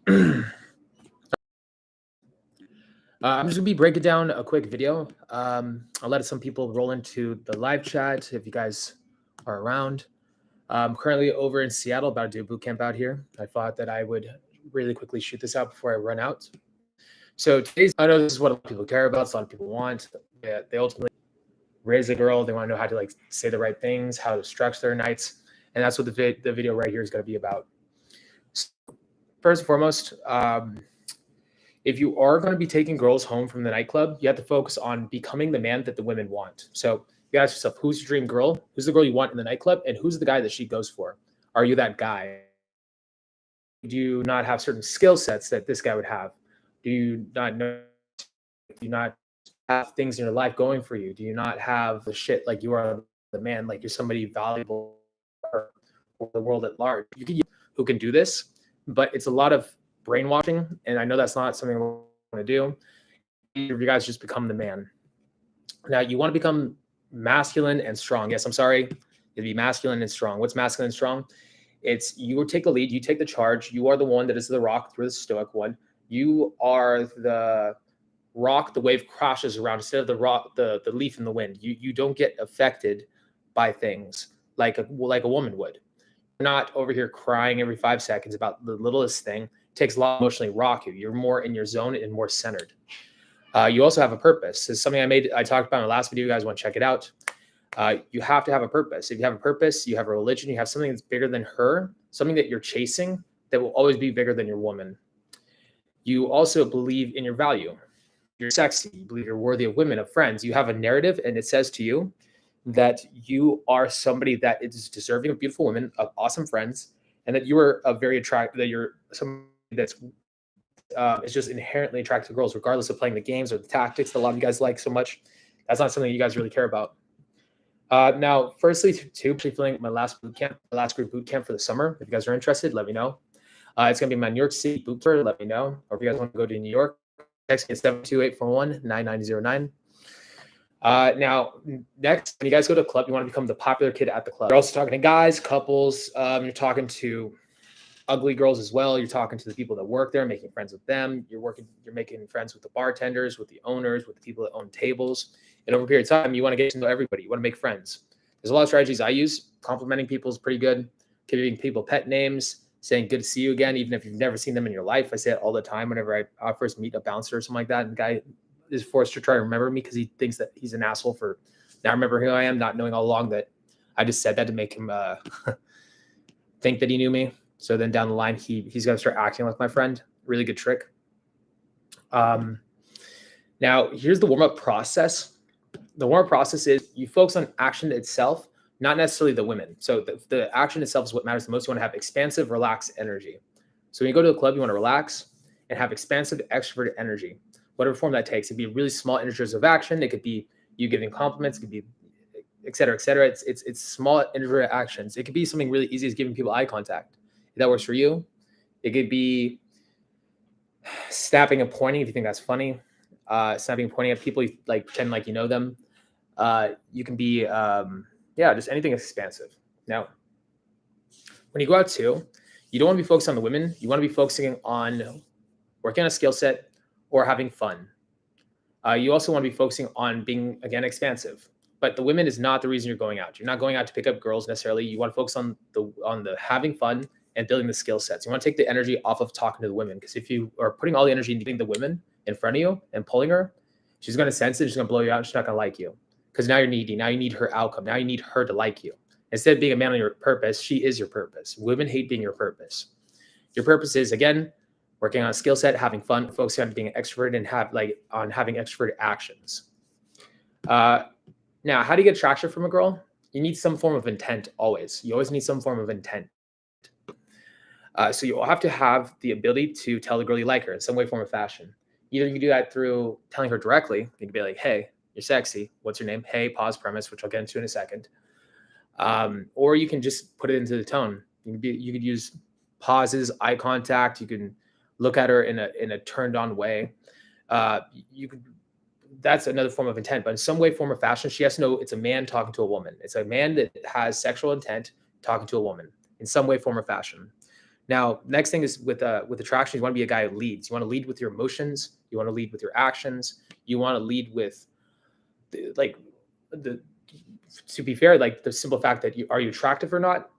I'm just gonna be breaking down a quick video. I'll let some people roll into the live chat if you guys are around. I'm currently over in Seattle, about to do a boot camp out here. I thought that I would really quickly shoot this out before I run out. So I know this is what a lot of people care about. It's a lot of people want. They ultimately raise a girl. They want to know how to say the right things, how to structure their nights, and that's what the video right here is going to be about. So first and foremost, if you are going to be taking girls home from the nightclub, you have to focus on becoming the man that the women want. So you ask yourself, who's your dream girl? Who's the girl you want in the nightclub? And who's the guy that she goes for? Are you that guy? Do you not have certain skill sets that this guy would have? Do you not know? Do you not have things in your life going for you? Do you not have the shit like you are the man, like you're somebody valuable for the world at large? You can who can do this, but it's a lot of brainwashing, and I know that's not something I want to do. You guys just become the man. Now you want to become masculine and strong. Yes, I'm sorry. You'll be masculine and strong. What's masculine and strong? It's you take the lead, you take the charge. You are the one that is the rock, you're the stoic one. You are the rock, the wave crashes around instead of the rock, the leaf in the wind. You don't get affected by things like a woman would. You're not over here crying every 5 seconds about the littlest thing. It takes a lot to emotionally rock you. You're more in your zone and more centered. You also have a purpose. It's something I talked about in the last video. You guys want to check it out. You have to have a purpose. If you have a purpose, you have a religion, you have something that's bigger than her, something that you're chasing that will always be bigger than your woman. You also believe in your value. You're sexy. You believe you're worthy of women, of friends. You have a narrative, and it says to you that you are somebody that is deserving of beautiful women, of awesome friends, and that you are a very attractive, that you're somebody that's is just inherently attracted to girls, regardless of playing the games or the tactics that a lot of you guys like so much. That's not something you guys really care about. Now, firstly, too, feeling my last group boot camp for the summer. If you guys are interested, let me know. It's going to be my New York City boot tour. Let me know. Or if you guys want to go to New York, text me at 72841-9909. Now, next, when you guys go to a club, you want to become the popular kid at the club. You're also talking to guys, couples. You're talking to ugly girls as well. You're talking to the people that work there, making friends with them. You're making friends with the bartenders, with the owners, with the people that own tables. And over a period of time, you want to get to know everybody. You want to make friends. There's a lot of strategies I use. Complimenting people is pretty good. Giving people pet names, saying good to see you again, even if you've never seen them in your life. I say it all the time whenever I first meet a bouncer or something like that. And the guy is forced to try to remember me because he thinks that he's an asshole for not remember who I am, not knowing all along that I just said that to make him think that he knew me. So then down the line, he's going to start acting like my friend. Really good trick. Now, here's the warm-up process. The warm-up process is you focus on action itself, not necessarily the women. So the action itself is what matters the most. You want to have expansive, relaxed energy. So when you go to a club, you want to relax and have expansive, extroverted energy. Whatever form that takes. It could be really small integers of action. It could be you giving compliments. It could be et cetera, et cetera. It's small introverted actions. It could be something really easy as giving people eye contact. If that works for you. It could be snapping and pointing if you think that's funny. Snapping and pointing at people, like pretend like you know them. You can be, just anything expansive. Now, when you go out too, you don't want to be focused on the women. You want to be focusing on working on a skill set or having fun. You also want to be focusing on being, again, expansive. But the women is not the reason you're going out. You're not going out to pick up girls necessarily. You want to focus on the having fun and building the skill sets. You want to take the energy off of talking to the women, because if you are putting all the energy into getting the women in front of you and pulling her, she's going to sense it. She's going to blow you out. And she's not going to like you because now you're needy. Now you need her outcome. Now you need her to like you. Instead of being a man on your purpose, she is your purpose. Women hate being your purpose. Your purpose is, again, working on a skill set, having fun, focusing on being an extrovert and on having extroverted actions. Now, how do you get traction from a girl? You need some form of intent always. You always need some form of intent. So you'll have to have the ability to tell the girl you like her in some way, form, or fashion. Either you can do that through telling her directly. You can be like, hey, you're sexy. What's your name? Hey, pause premise, which I'll get into in a second. Or you can just put it into the tone. You could use pauses, eye contact. You can look at her in a turned on way. That's another form of intent, but in some way, form, or fashion, she has to know it's a man talking to a woman. It's a man that has sexual intent talking to a woman in some way, form, or fashion. Now, next thing is with attraction, you want to be a guy who leads. You want to lead with your emotions. You want to lead with your actions. You want to lead with the to be fair, like the simple fact that are you attractive or not,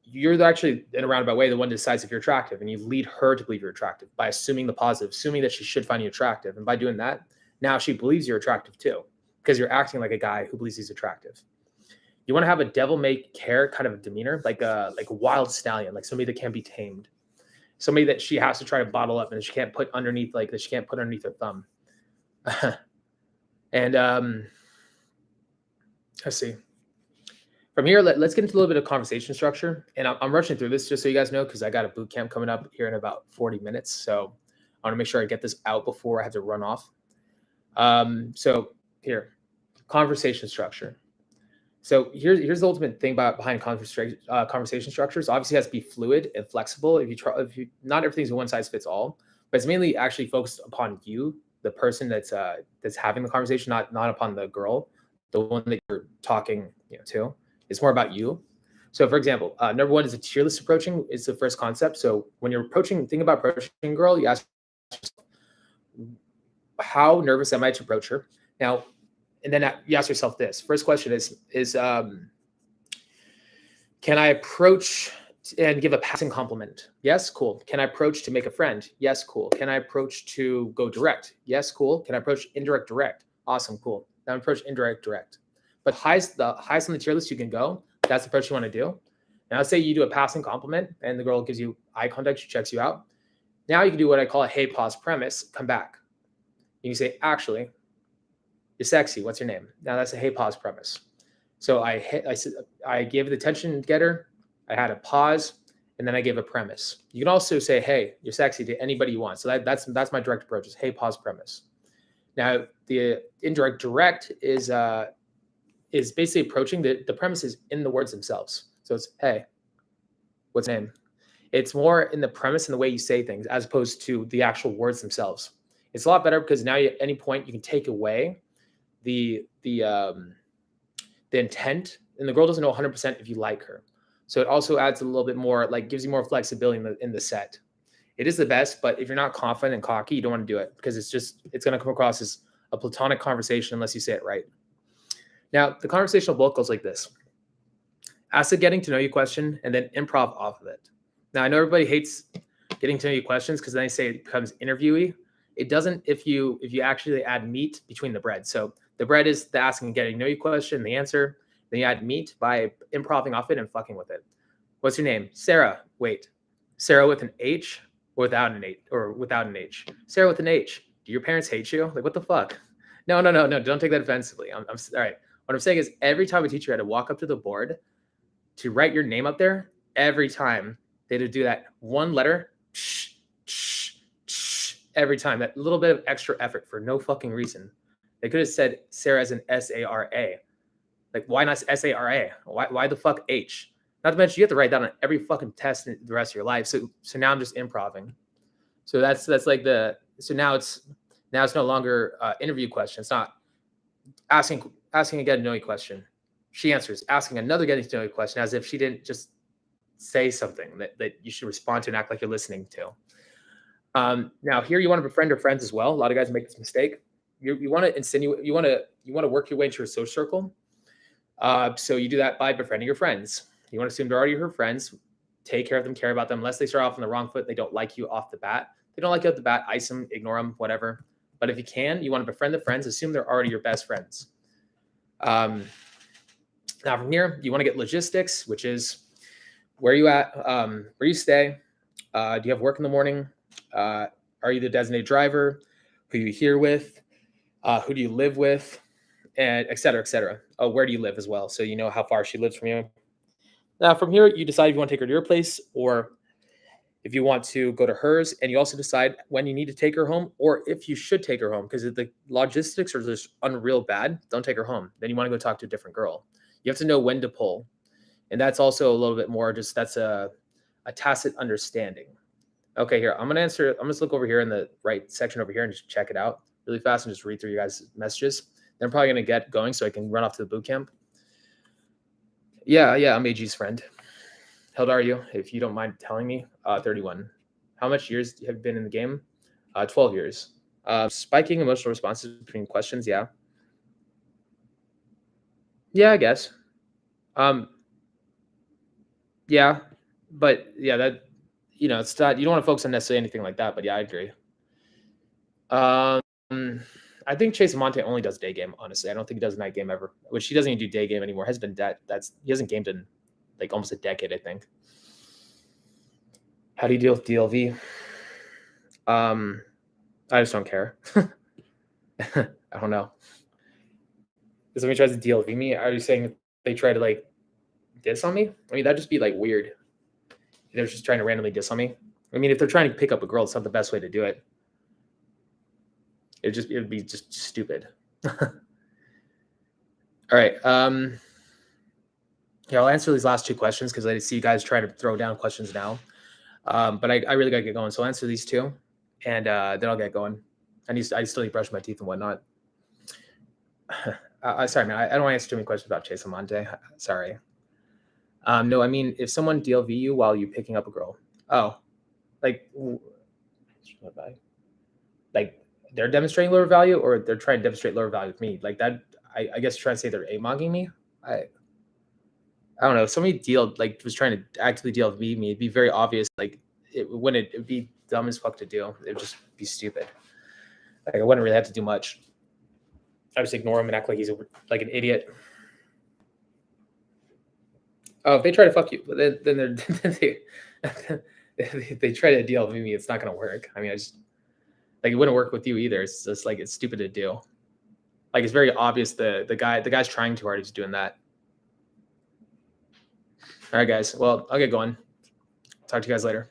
you're actually in a roundabout way the one that decides if you're attractive, and you lead her to believe you're attractive by assuming the positive, assuming that she should find you attractive, and by doing that, now she believes you're attractive too, because you're acting like a guy who believes he's attractive. You want to have a devil-may-care kind of a demeanor, like a wild stallion, like somebody that can't be tamed, somebody that she has to try to bottle up and she can't put underneath, like that she can't put underneath her thumb. And let's see. From here, let's get into a little bit of conversation structure. And I'm rushing through this just so you guys know, because I got a boot camp coming up here in about 40 minutes. So I want to make sure I get this out before I have to run off. So here, conversation structure. So here's the ultimate thing behind conversation structures. Obviously, it has to be fluid and flexible. Not everything's a one size fits all, but it's mainly actually focused upon you, the person that's having the conversation, not upon the girl, the one that you're talking to. It's more about you. So, for example, number one is a tier list approaching. It's the first concept. So when you're think about approaching a girl, you ask yourself, how nervous am I to approach her? Now, and then you ask yourself this. First question is can I approach and give a passing compliment? Yes, cool. Can I approach to make a friend? Yes, cool. Can I approach to go direct? Yes, cool. Can I approach indirect direct? Awesome, cool. Now approach indirect direct. But the highest on the tier list you can go, that's the approach you want to do. Now let's say you do a passing compliment and the girl gives you eye contact, she checks you out. Now you can do what I call a hey, pause premise, come back. You can say, actually, you're sexy. What's your name? Now that's a hey, pause premise. So I gave the attention getter. I had a pause, and then I gave a premise. You can also say, hey, you're sexy to anybody you want. So that's my direct approach is hey, pause premise. Now the indirect direct is basically approaching the premises in the words themselves. So it's, hey, what's your name? It's more in the premise and the way you say things as opposed to the actual words themselves. It's a lot better because now at any point you can take away the intent, and the girl doesn't know 100% if you like her. So it also adds a little bit more, like gives you more flexibility in the set. It is the best, but if you're not confident and cocky, you don't want to do it because it's going to come across as a platonic conversation unless you say it right. Now, the conversational bulk goes like this. Ask a getting to know you question and then improv off of it. Now, I know everybody hates getting to know you questions because then they say it becomes interviewee. It doesn't if you actually add meat between the bread. So the bread is the asking and getting to know you question, the answer. Then you add meat by improving off it and fucking with it. What's your name? Sarah. Wait. Sarah with an H or without an H? Or without an H? Sarah with an H. Do your parents hate you? Like, what the fuck? No. Don't take that offensively. I'm all right. What I'm saying is every time a teacher had to walk up to the board to write your name up there, every time they had to do that one letter, every time, that little bit of extra effort for no fucking reason. They could have said Sarah as an S-A-R-A. Like, why not S-A-R-A? Why the fuck H? Not to mention, you have to write that on every fucking test in the rest of your life. So now I'm just improving. So that's like now it's no longer interview question. It's not asking a get to know you question. She answers, asking another getting to know you question as if she didn't just say something that you should respond to and act like you're listening to. Now here you want to befriend your friends as well. A lot of guys make this mistake. You want to insinuate, you want to work your way into your social circle. So you do that by befriending your friends. You want to assume they're already your friends. Take care of them, care about them. Unless they start off on the wrong foot, they don't like you off the bat. They don't like you off the bat, ice them, ignore them, whatever. But if you can, you want to befriend the friends. Assume they're already your best friends. Now from here, you want to get logistics, which is where you at, where you stay. Do you have work in the morning? Are you the designated driver? Who are you here with? Who do you live with? And et cetera, et cetera. Oh, where do you live as well? So you know how far she lives from you. Now from here, you decide if you want to take her to your place or if you want to go to hers, and you also decide when you need to take her home or if you should take her home, because if the logistics are just unreal bad, don't take her home. Then you want to go talk to a different girl. You have to know when to pull. And that's also a little bit more just that's a tacit understanding. Okay, here, I'm going to just look over here in the right section over here and just check it out really fast and just read through you guys' messages. Then I'm probably going to get going so I can run off to the boot camp. Yeah, I'm AG's friend. How old are you, if you don't mind telling me? 31. How much years have you been in the game? 12 years. Spiking emotional responses between questions, yeah. Yeah, I guess. Um, yeah, but yeah, that it's not. You don't want to focus on necessarily anything like that. But yeah, I agree. Um, I think Chase Monte only does day game. Honestly, I don't think he does night game ever. Which he doesn't even do day game anymore. Has been dead. He hasn't gamed in like almost a decade, I think. How do you deal with DLV? Um, I just don't care. I don't know. If somebody tries to DLV me, are you saying they try to like diss on me? I mean, that'd just be like weird. They're just trying to randomly diss on me. I mean, if they're trying to pick up a girl, it's not the best way to do it. It would be just stupid. All right. Yeah, I'll answer these last two questions because I see you guys trying to throw down questions now. But I really gotta get going. So I'll answer these two, and then I'll get going. I still need to brush my teeth and whatnot. Sorry, man. I don't want to answer too many questions about Chase Amante. Sorry. No, I mean if someone DLV you while you picking up a girl. Oh, like like they're demonstrating lower value or they're trying to demonstrate lower value with me. Like that, I guess you're trying to say they're a-mogging me. I don't know. If somebody was trying to actively deal with me, it'd be very obvious. Like it'd be dumb as fuck to do. It'd just be stupid. Like I wouldn't really have to do much. I just ignore him and act like he's like an idiot. Oh, if they try to fuck you, then they're they try to deal with me. It's not gonna work. I mean, I just like it wouldn't work with you either. It's just like it's stupid to do. Like it's very obvious the guy's trying too hard. He's doing that. All right, guys. Well, I'll get going. Talk to you guys later.